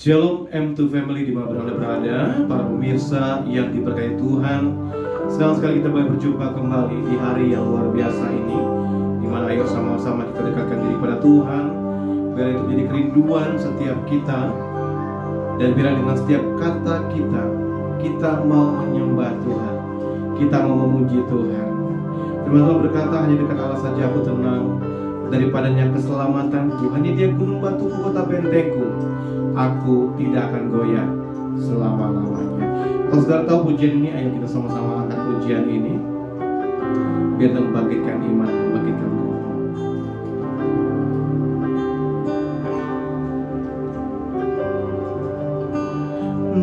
Shalom M2 Family dimanapun Anda berada, para pemirsa yang diberkati Tuhan. Senang sekali kita boleh berjumpa kembali di hari yang luar biasa ini, di mana ayo sama-sama kita dekatkan diri pada Tuhan. Biar itu menjadi kerinduan setiap kita, dan biar dengan setiap kata kita mau menyembah Tuhan, kita mau memuji Tuhan. Firman Tuhan berkata, hanya dekat Allah saja aku tenang, daripadanya keselamatanku. Hanya Dia gunung batuku, kota bentengku, aku tidak akan goyah selama-lamanya. Kalau saudara tahu pujian ini, ayo kita sama-sama angkat pujian ini, biar membangkitkan iman, membangkitkan roh.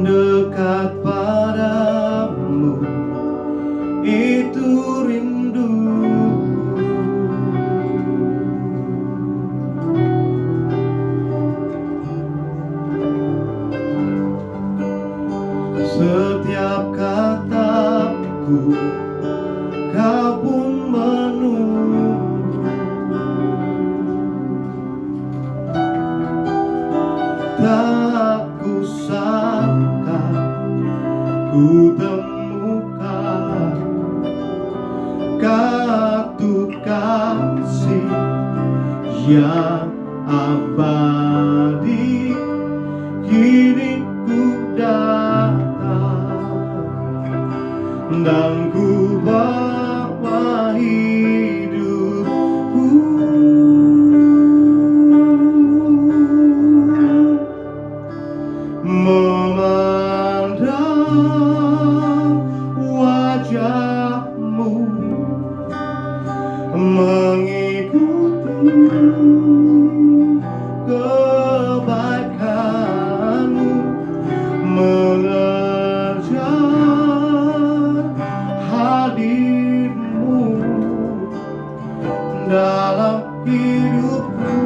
Dekat padamu itu rinduku, setiap kataku kau pun menunggu. Tak kusangka ku temukan kartu kasih yang abadi. Kini ku datang dan ku bawa hidupku, memandang wajahmu, mengikuti kebaikanmu, mengejar hadirmu dalam hidupku.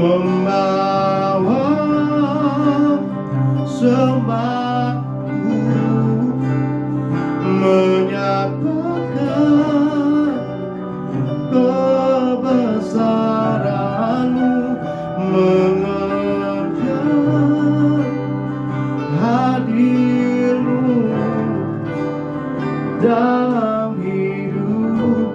Membawa sembahku, menyatakan kebesaranmu, mengejar hadirmu dalam hidupku.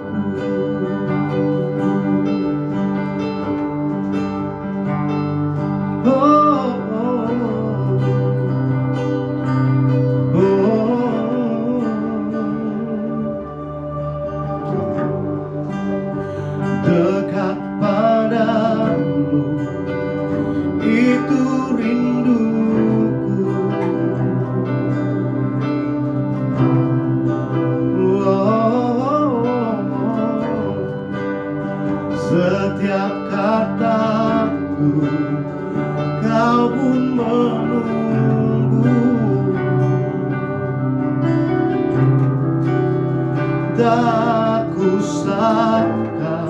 Dekat padamu itu rinduku, setiap kataku kau pun menunggu. Tak kusangka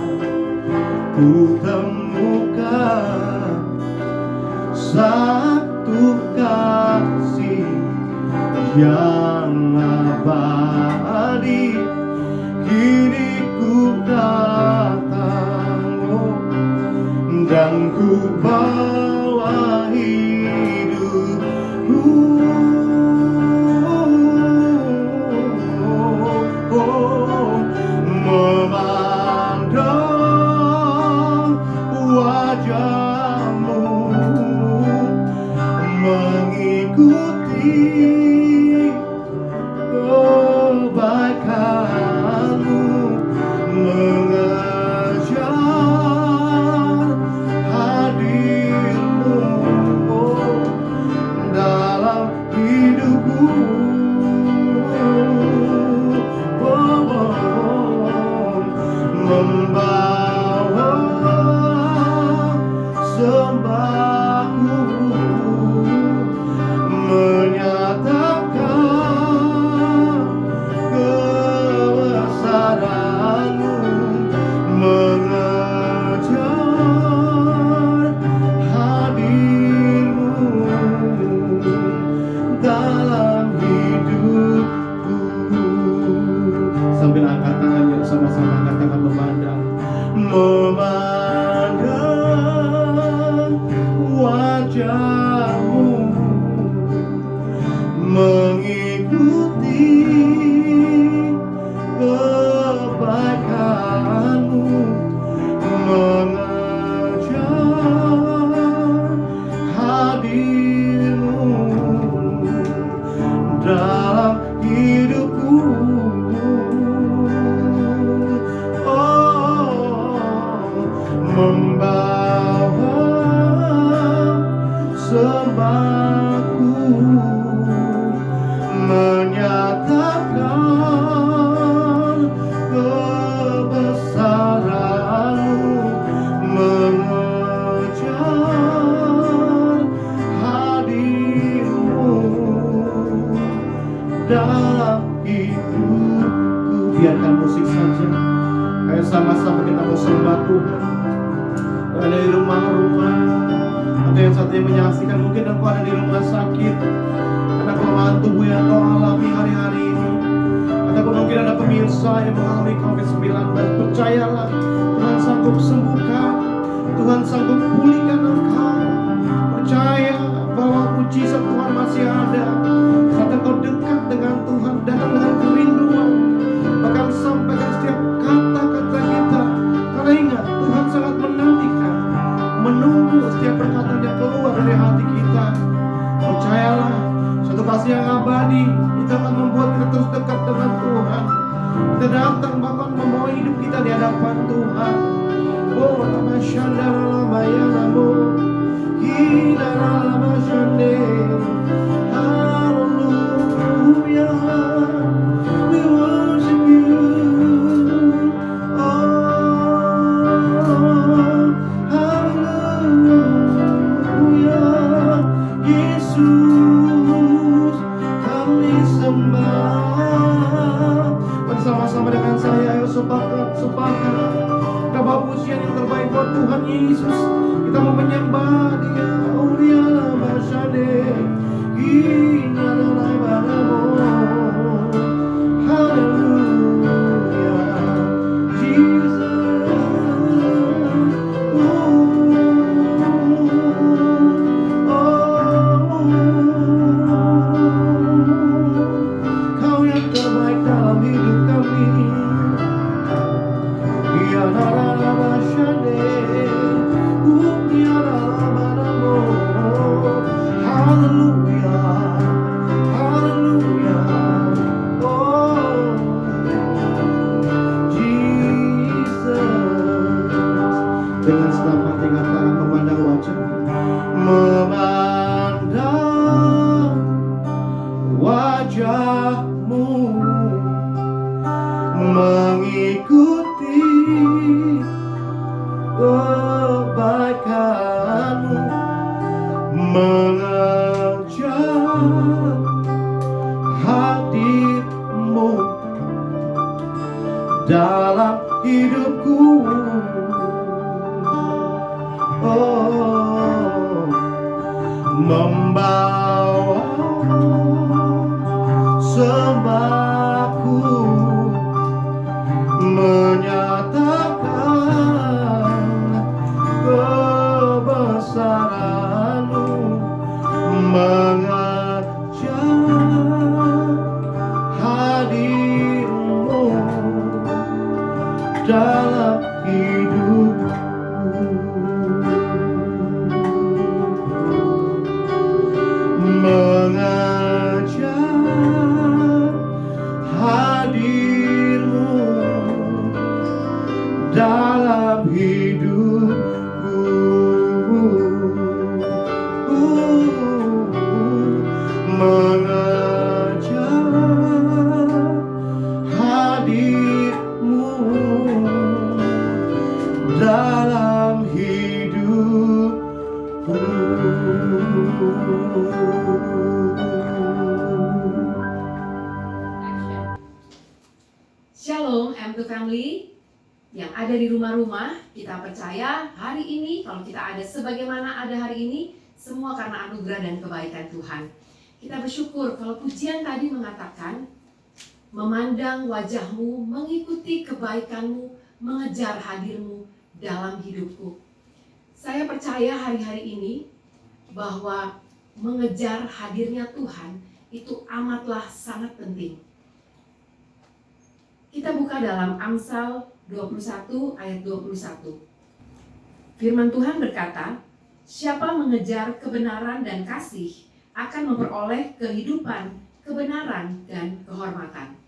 ku temukan satu kasih yang abadi. Kini ku datang dan ku bawa hidupku, memandang wajahmu, mengikuti kebaikanmu, mengejar hadirmu dalam hidupku. Membawa sembahku, menyatakan dalam hidupku. Biarkan musik saja. Ayo sama-sama kita mau sembah Tuhan. Ada di rumah-rumah atau yang saat ini menyaksikan, mungkin engkau ada di rumah sakit karena kelemahan tubuh yang kau alami hari-hari ini, ataupun mungkin ada pemirsa yang mengalami COVID-19. Percayalah, Tuhan sanggup sembuhkan, Tuhan sanggup pulihkan engkau. Percaya bahwa mujizat Tuhan masih ada saat engkau dekat dengan Tuhan, datang dengan kerinduan, bahkan sampaikan setiap kata-kata kita. Karena ingat, Tuhan sangat menantikan, menunggu setiap perkataan yang keluar dari hati kita. Percayalah, satu kasih yang abadi itu akan membuat kita terus dekat dengan Tuhan. Kita datang bahkan membawa hidup kita di hadapan Tuhan. Oh, tamasyandaralamayanamu hidaralamasyande. Hallelujah, we worship you. Bersama-sama dengan saya, ayo sepakat kita bawa pujian yang terbaik buat Tuhan Yesus. Kita mau menyembah Dia. Uliala masyade inaralah badamu. Haleluya Jesus. Kau yang terbaik dalam hidup kami. Ya la la la masyade umiara badamu. Haleluya, haleluya. Oh Jesus. Dengan segenap hati katakan, memandang wajahmu, mengikuti kebaikanmu, mengejar hadirmu dalam hidupku. Oh, membawa sembahku, menyatakan kebesaran-Mu, mengejar hadir-Mu dalam hidupku. Mengejar hadir-Mu dalam hidupku. Mengejar hadir-Mu dalam hidupku. Shalom M2 Family yang ada di rumah-rumah. Kita percaya hari ini kalau kita ada sebagaimana ada hari ini, semua karena anugerah dan kebaikan Tuhan. Kita bersyukur kalau pujian tadi mengatakan memandang wajah-Mu, mengikuti kebaikan-Mu, mengejar hadir-Mu dalam hidupku. Saya percaya hari-hari ini bahwa mengejar hadirnya Tuhan itu amatlah sangat penting. Kita buka dalam Amsal 21 ayat 21. Firman Tuhan berkata, siapa mengejar kebenaran dan kasih akan memperoleh kehidupan, kebenaran, dan kehormatan.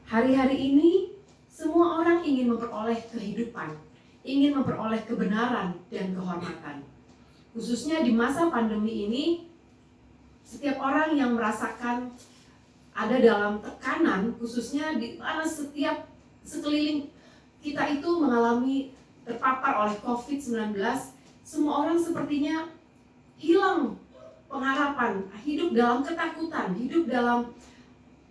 Hari-hari ini semua orang ingin memperoleh kehidupan, ingin memperoleh kebenaran dan kehormatan. Khususnya di masa pandemi ini, setiap orang yang merasakan ada dalam tekanan, khususnya di mana setiap sekeliling kita itu mengalami terpapar oleh COVID-19, semua orang sepertinya hilang pengharapan, hidup dalam ketakutan, hidup dalam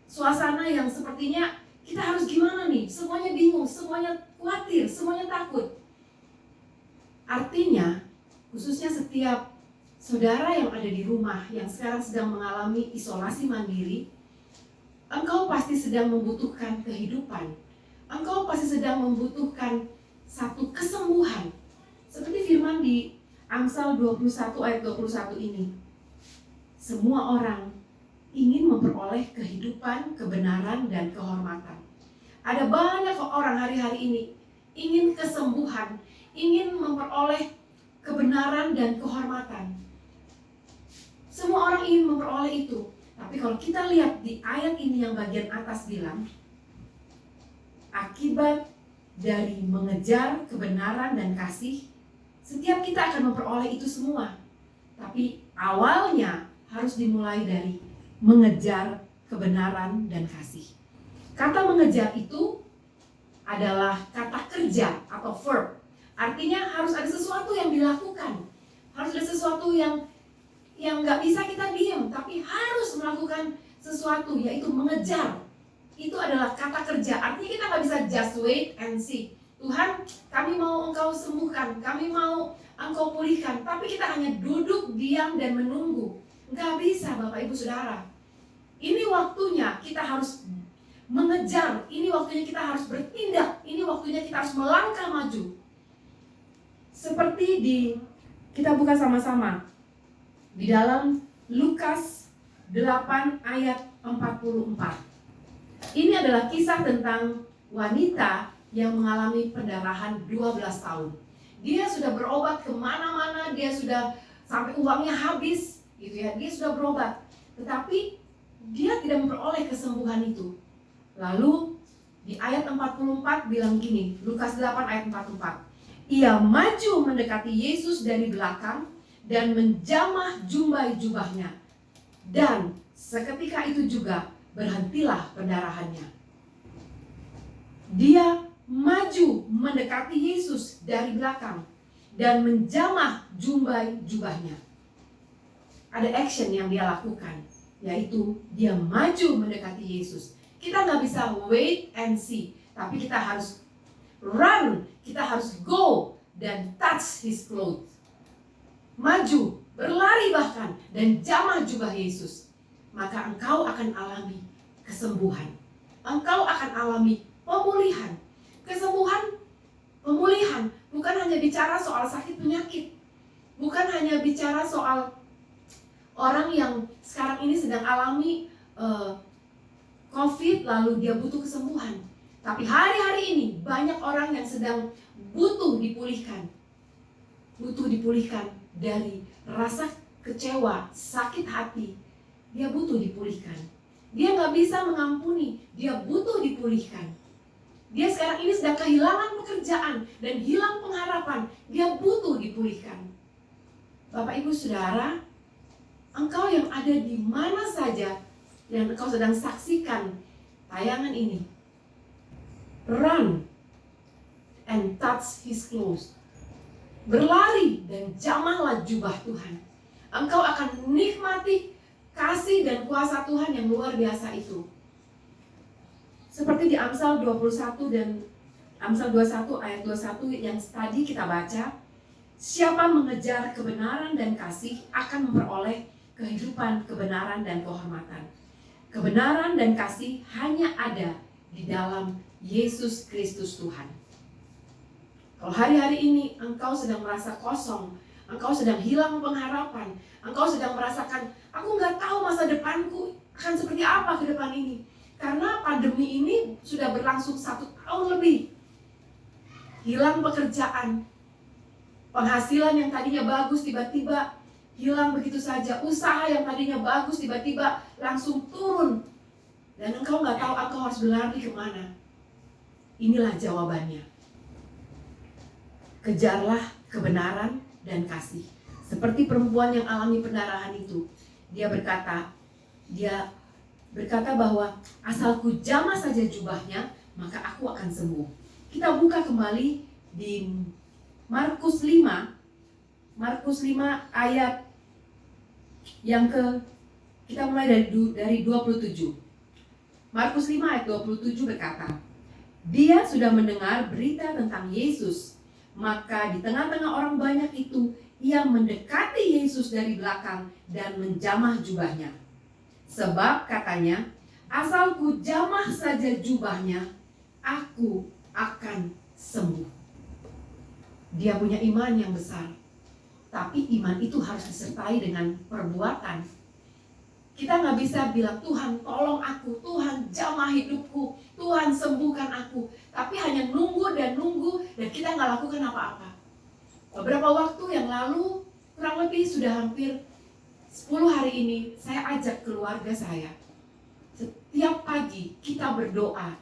suasana yang sepertinya kita harus gimana nih? Semuanya bingung, semuanya khawatir, semuanya takut. Artinya, khususnya setiap saudara yang ada di rumah yang sekarang sedang mengalami isolasi mandiri, engkau pasti sedang membutuhkan kehidupan. Engkau pasti sedang membutuhkan satu kesembuhan. Seperti firman di Amsal 21 ayat 21 ini. Semua orang ingin memperoleh kehidupan, kebenaran, dan kehormatan. Ada banyak orang hari-hari ini ingin kesembuhan, ingin memperoleh kebenaran dan kehormatan. Semua orang ingin memperoleh itu. Tapi kalau kita lihat di ayat ini yang bagian atas bilang, akibat dari mengejar kebenaran dan kasih, setiap kita akan memperoleh itu semua. Tapi awalnya harus dimulai dari mengejar kebenaran dan kasih. Kata mengejar itu adalah kata kerja atau verb. Artinya harus ada sesuatu yang dilakukan. Harus ada sesuatu yang nggak bisa kita diam, tapi harus melakukan sesuatu, yaitu mengejar. Itu adalah kata kerja. Artinya kita nggak bisa just wait and see. Tuhan, kami mau Engkau sembuhkan, kami mau Engkau pulihkan, tapi kita hanya duduk, diam, dan menunggu. Nggak bisa, Bapak Ibu Saudara. Ini waktunya kita harus mengejar, ini waktunya kita harus bertindak, ini waktunya kita harus melangkah maju. Seperti kita buka sama-sama di dalam Lukas 8 ayat 44. Ini adalah kisah tentang wanita yang mengalami pendarahan 12 tahun. Dia sudah berobat kemana-mana, dia sudah sampai uangnya habis, gitu ya, dia sudah berobat, tetapi dia tidak memperoleh kesembuhan itu. Lalu di ayat 44 bilang gini, Lukas 8 ayat 44. Ia maju mendekati Yesus dari belakang dan menjamah jumbai jubahnya. Dan seketika itu juga berhentilah pendarahannya. Dia maju mendekati Yesus dari belakang dan menjamah jumbai jubahnya. Ada action yang dia lakukan, yaitu dia maju mendekati Yesus. Kita nggak bisa wait and see, tapi kita harus run, kita harus go dan touch his clothes. Maju, berlari bahkan, dan jamah jubah Yesus. Maka engkau akan alami kesembuhan. Engkau akan alami pemulihan. Kesembuhan, pemulihan, bukan hanya bicara soal sakit penyakit. Bukan hanya bicara soal orang yang sekarang ini sedang alami COVID, lalu dia butuh kesembuhan. Tapi hari-hari ini banyak orang yang sedang butuh dipulihkan. Butuh dipulihkan dari rasa kecewa, sakit hati. Dia butuh dipulihkan. Dia nggak bisa mengampuni, dia butuh dipulihkan. Dia sekarang ini sedang kehilangan pekerjaan dan hilang pengharapan. Dia butuh dipulihkan. Bapak Ibu Saudara, engkau yang ada di mana saja yang engkau sedang saksikan tayangan ini, run and touch his clothes. Berlari dan jamahlah jubah Tuhan. Engkau akan nikmati kasih dan kuasa Tuhan yang luar biasa itu. Seperti di Amsal 21 dan Amsal 21 ayat 21 yang tadi kita baca, siapa mengejar kebenaran dan kasih akan memperoleh kehidupan, kebenaran, dan kehormatan. Kebenaran dan kasih hanya ada di dalam Yesus Kristus Tuhan. Kalau hari-hari ini engkau sedang merasa kosong, engkau sedang hilang pengharapan, engkau sedang merasakan, aku nggak tahu masa depanku akan seperti apa ke depan ini. Karena pandemi ini sudah berlangsung 1 tahun lebih. Hilang pekerjaan, penghasilan yang tadinya bagus tiba-tiba hilang begitu saja. Usaha yang tadinya bagus tiba-tiba langsung turun. Dan engkau nggak tahu engkau harus berlari kemana. Inilah jawabannya. Kejarlah kebenaran dan kasih. Seperti perempuan yang alami pendarahan itu. Dia berkata bahwa asalku jamah saja jubahnya, maka aku akan sembuh. Kita buka kembali di Markus 5 ayat Kita mulai dari 27. Markus 5 ayat 27 berkata, dia sudah mendengar berita tentang Yesus, maka di tengah-tengah orang banyak itu, ia mendekati Yesus dari belakang dan menjamah jubahnya. Sebab katanya, asal ku jamah saja jubahnya, aku akan sembuh. Dia punya iman yang besar, tapi iman itu harus disertai dengan perbuatan. Kita nggak bisa bilang, Tuhan tolong aku, Tuhan jamah hidupku, Tuhan sembuhkan aku. Tapi hanya nunggu dan kita nggak lakukan apa-apa. Beberapa waktu yang lalu, kurang lebih sudah hampir 10 hari ini, saya ajak keluarga saya. Setiap pagi kita berdoa,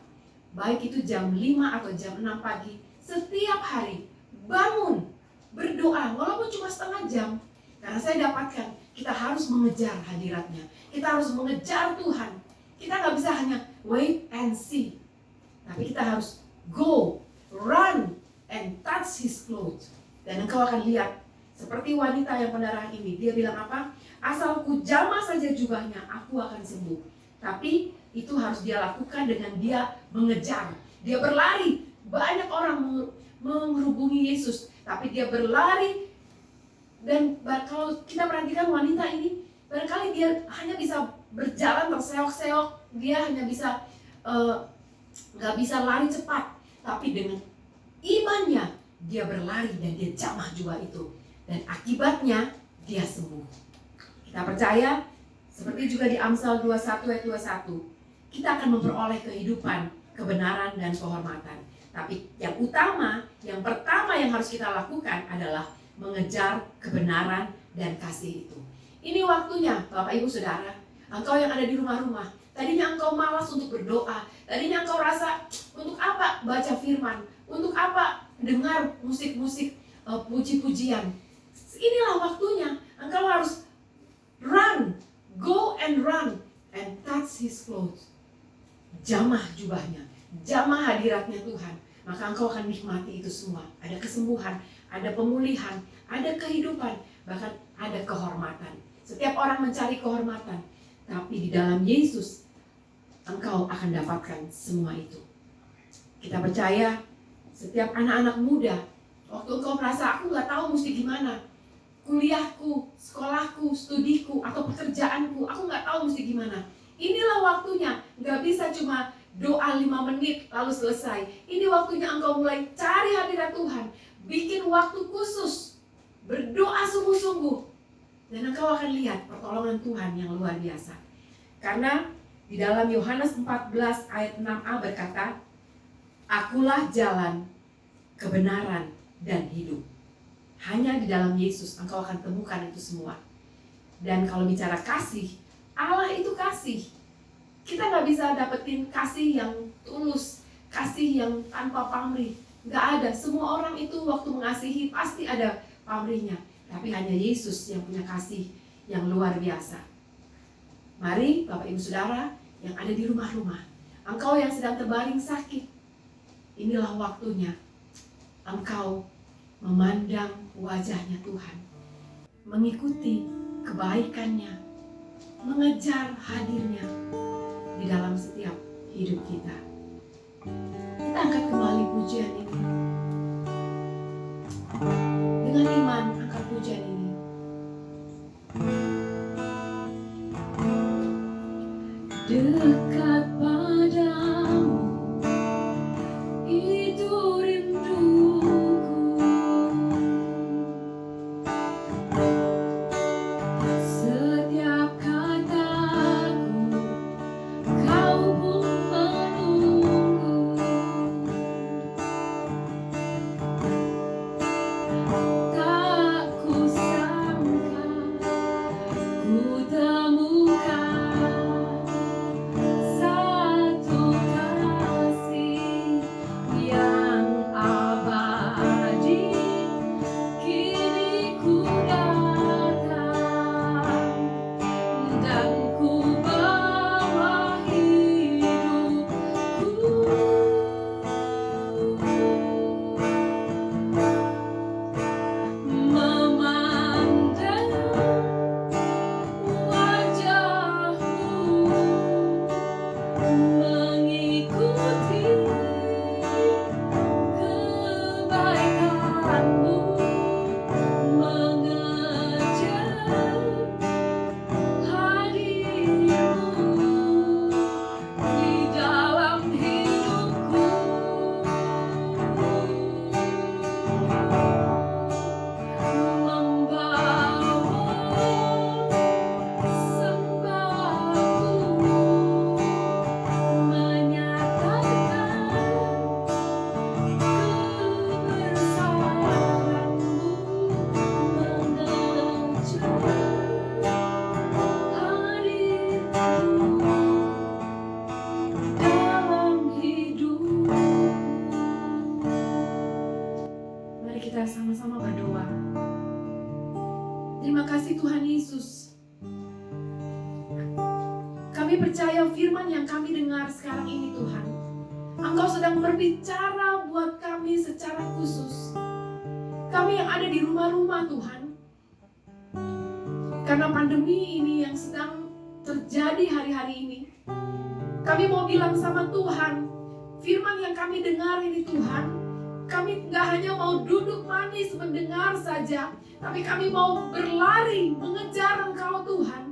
baik itu jam 5 atau jam 6 pagi, setiap hari bangun, berdoa, walaupun cuma setengah jam. Karena saya dapatkan, kita harus mengejar hadiratnya. Kita harus mengejar Tuhan. Kita nggak bisa hanya wait and see. Tapi kita harus go, run, and touch His clothes. Dan engkau akan lihat, seperti wanita yang pendarahan ini. Dia bilang apa? Asal ku jamah saja jubahnya, aku akan sembuh. Tapi itu harus dia lakukan dengan dia mengejar. Dia berlari. Banyak orang menghubungi Yesus. Tapi dia berlari. Dan kalau kita perhatikan wanita ini, barangkali dia hanya bisa berjalan terseok-seok, dia hanya bisa nggak bisa lari cepat, tapi dengan imannya dia berlari dan dia jamah jubah itu, dan akibatnya dia sembuh. Kita percaya, seperti juga di Amsal 21 ayat 21, kita akan memperoleh kehidupan, kebenaran dan kehormatan. Tapi yang pertama yang harus kita lakukan adalah mengejar kebenaran dan kasih itu. Ini waktunya, Bapak Ibu Saudara. Engkau yang ada di rumah-rumah, tadinya engkau malas untuk berdoa, tadinya engkau rasa untuk apa baca firman, untuk apa dengar musik-musik puji-pujian. Inilah waktunya, engkau harus go and run and touch His clothes. Jamah jubahnya, jamah hadiratnya Tuhan. Maka engkau akan nikmati itu semua. Ada kesembuhan, ada pemulihan, ada kehidupan, bahkan ada kehormatan. Setiap orang mencari kehormatan, tapi di dalam Yesus engkau akan dapatkan semua itu. Kita percaya setiap anak-anak muda, waktu engkau merasa aku nggak tahu mesti gimana, kuliahku, sekolahku, studiku, atau pekerjaanku, aku nggak tahu mesti gimana. Inilah waktunya, nggak bisa cuma doa 5 menit lalu selesai. Ini waktunya engkau mulai cari hadirat Tuhan, bikin waktu khusus, berdoa sungguh-sungguh, dan engkau akan lihat pertolongan Tuhan yang luar biasa. Karena di dalam Yohanes 14 ayat 6a berkata, akulah jalan, kebenaran, dan hidup. Hanya di dalam Yesus engkau akan temukan itu semua. Dan kalau bicara kasih, Allah itu kasih. Kita nggak bisa dapetin kasih yang tulus, kasih yang tanpa pamrih. Nggak ada. Semua orang itu waktu mengasihi pasti ada pamrihnya. Tapi hanya Yesus yang punya kasih yang luar biasa. Mari Bapak Ibu Saudara yang ada di rumah-rumah, engkau yang sedang terbaring sakit, inilah waktunya engkau memandang wajahnya Tuhan, mengikuti kebaikannya, mengejar hadirnya di dalam setiap hidup kita. Kita angkat kembali pujian ini. Dengan iman angkat pujian ini. Dekat padamu, itu rinduku. Setiap kataku, kau pun menunggu. Tak kusangka ku temukan kami percaya firman yang kami dengar sekarang ini Tuhan, Engkau sedang berbicara buat kami secara khusus. Kami yang ada di rumah-rumah Tuhan, karena pandemi ini yang sedang terjadi hari-hari ini, kami mau bilang sama Tuhan, firman yang kami dengar ini Tuhan, kami gak hanya mau duduk manis mendengar saja, tapi kami mau berlari mengejar Engkau Tuhan.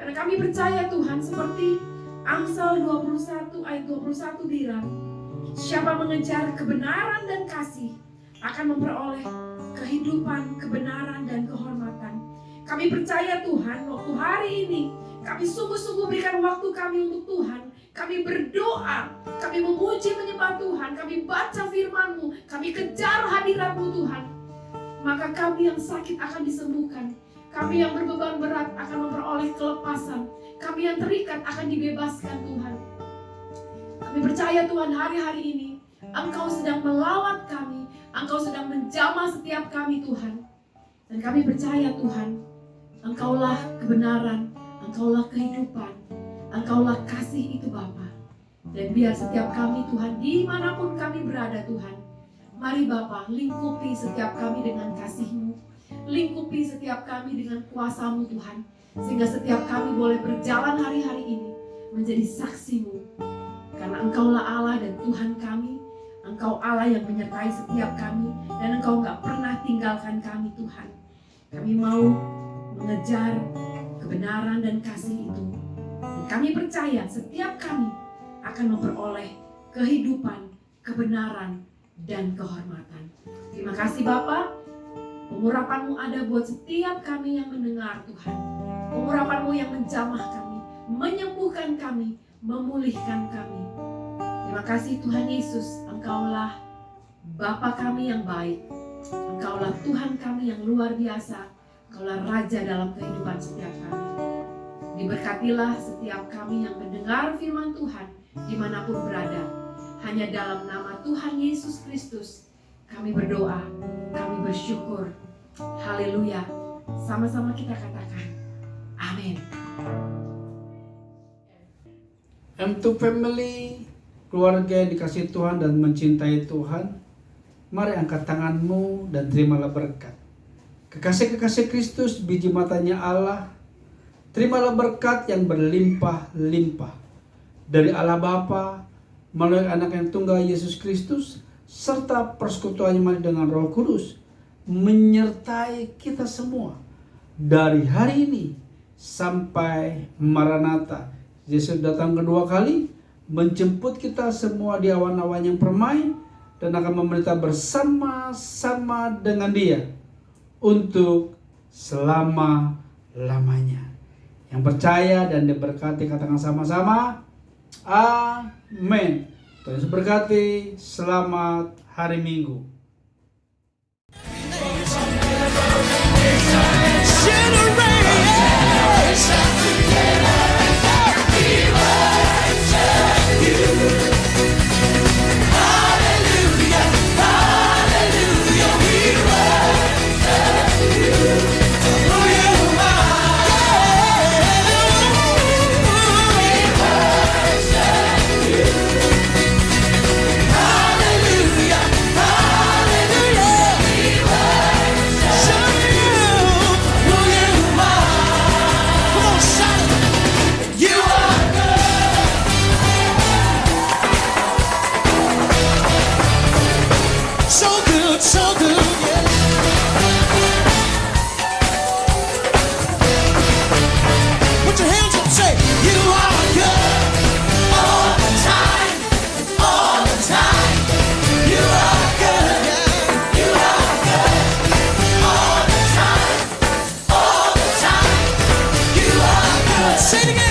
Karena kami percaya Tuhan, seperti Amsal 21 ayat 21 bilang, siapa mengejar kebenaran dan kasih akan memperoleh kehidupan, kebenaran dan kehormatan. Kami percaya Tuhan, waktu hari ini kami sungguh-sungguh berikan waktu kami untuk Tuhan. Kami berdoa, kami memuji menyembah Tuhan, kami baca firman-Mu, kami kejar hadirat-Mu Tuhan. Maka kami yang sakit akan disembuhkan, kami yang berbeban berat akan memperoleh kelepasan, kami yang terikat akan dibebaskan Tuhan. Kami percaya Tuhan, hari-hari ini Engkau sedang melawat kami, Engkau sedang menjamah setiap kami Tuhan. Dan kami percaya Tuhan, Engkaulah kebenaran, Engkaulah kehidupan, Engkaulah kasih itu Bapa. Dan biar setiap kami Tuhan, dimanapun kami berada Tuhan, mari Bapa lingkupi setiap kami dengan kasih-Mu, lingkupi setiap kami dengan kuasa-Mu Tuhan, sehingga setiap kami boleh berjalan hari-hari ini menjadi saksi-Mu. Karena Engkaulah Allah dan Tuhan kami, Engkau Allah yang menyertai setiap kami, dan Engkau gak pernah tinggalkan kami Tuhan. Kami mau mengejar kebenaran dan kasih itu. Dan kami percaya setiap kami akan memperoleh kehidupan, kebenaran, dan kehormatan. Terima kasih Bapa. Pengurapan-Mu ada buat setiap kami yang mendengar Tuhan. Pengurapan-Mu yang menjamah kami, menyembuhkan kami, memulihkan kami. Terima kasih Tuhan Yesus, Engkaulah Bapa kami yang baik. Engkaulah Tuhan kami yang luar biasa. Engkaulah Raja dalam kehidupan setiap kami. Diberkatilah setiap kami yang mendengar firman Tuhan dimanapun berada. Hanya dalam nama Tuhan Yesus Kristus kami berdoa, kami bersyukur. Haleluya. Sama-sama kita katakan amin. M2 Family, keluarga yang dikasihi Tuhan dan mencintai Tuhan, mari angkat tanganmu dan terimalah berkat. Kekasih-kekasih Kristus, biji matanya Allah, terimalah berkat yang berlimpah-limpah dari Allah Bapa melalui Anak yang tunggal Yesus Kristus, serta persekutuannya dengan Roh Kudus menyertai kita semua dari hari ini sampai Maranatha. Yesus datang kedua kali menjemput kita semua di awan-awan yang permai dan akan memerintah bersama-sama dengan Dia untuk selama-lamanya. Yang percaya dan diberkati katakan sama-sama amin. Tuhan Yesus berkati. Selamat hari Minggu. Say it again.